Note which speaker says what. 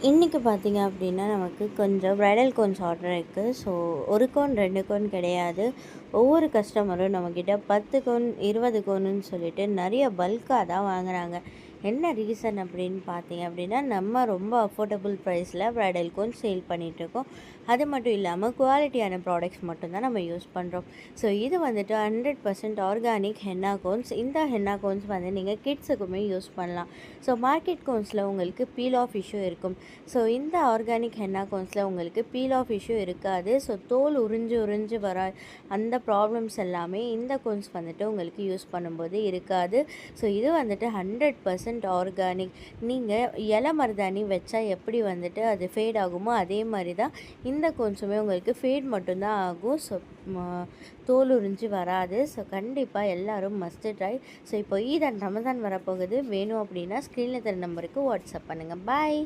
Speaker 1: இன்றைக்கி பார்த்திங்க அப்படின்னா நமக்கு கொஞ்சம் ப்ரைடல் கோன்ஸ் ஆர்டர் இருக்குது. ஸோ 1 கோன் 2 கோன் கிடையாது. ஒவ்வொரு கஸ்டமரும் நம்மக்கிட்ட 10 கோன் 20 கோனுன்னு சொல்லிட்டு நிறைய பல்காக தான் வாங்குகிறாங்க. என்ன ரீசன் அப்படின்னு பார்த்தீங்க அப்படின்னா, நம்ம ரொம்ப அஃபோர்டபுள் ப்ரைஸில் ப்ரைடல் கோன் சேல் பண்ணிகிட்ருக்கோம். அது மட்டும் இல்லாமல் குவாலிட்டியான ப்ராடக்ட்ஸ் மட்டும்தான் நம்ம யூஸ் பண்ணுறோம். ஸோ இது வந்துட்டு 100% ஆர்கானிக் ஹென்னா கோன்ஸ். இந்த ஹென்னா கோன்ஸ் வந்து நீங்கள் கிட்ஸுக்குமே யூஸ் பண்ணலாம். ஸோ மார்க்கெட் கோன்ஸில் உங்களுக்கு பீல் ஆஃப் இஷ்யூ இருக்கும். ஸோ இந்த ஆர்கானிக் ஹென்னா கோன்ஸில் உங்களுக்கு பீல் ஆஃப் இஷ்யூ இருக்காது. ஸோ தோல் உறிஞ்சு வர அந்த ப்ராப்ளம்ஸ் எல்லாமே இந்த கோன்ஸ் வந்துட்டு உங்களுக்கு யூஸ் பண்ணும்போது இருக்காது. ஸோ இது வந்துட்டு 100% ஆர்கானிக். நீங்கள் இலை மருதாணி வச்சா எப்படி வந்துட்டு அது ஃபேட் ஆகுமோ அதே மாதிரி தான் இந்த கோன்ஸுமே உங்களுக்கு ஃபேட் மட்டும்தான் ஆகும். ஸோ தோல் உறிஞ்சு வராது. ஸோ கண்டிப்பாக எல்லோரும் மஸ்ட் ட்ரை. ஸோ இப்போ ஈத் அண்ட் ரமதான் வரப்போகுது. வேணும் அப்படின்னா ஸ்க்ரீனில் தர நம்பருக்கு வாட்ஸ்அப் பண்ணுங்கள். பாய்.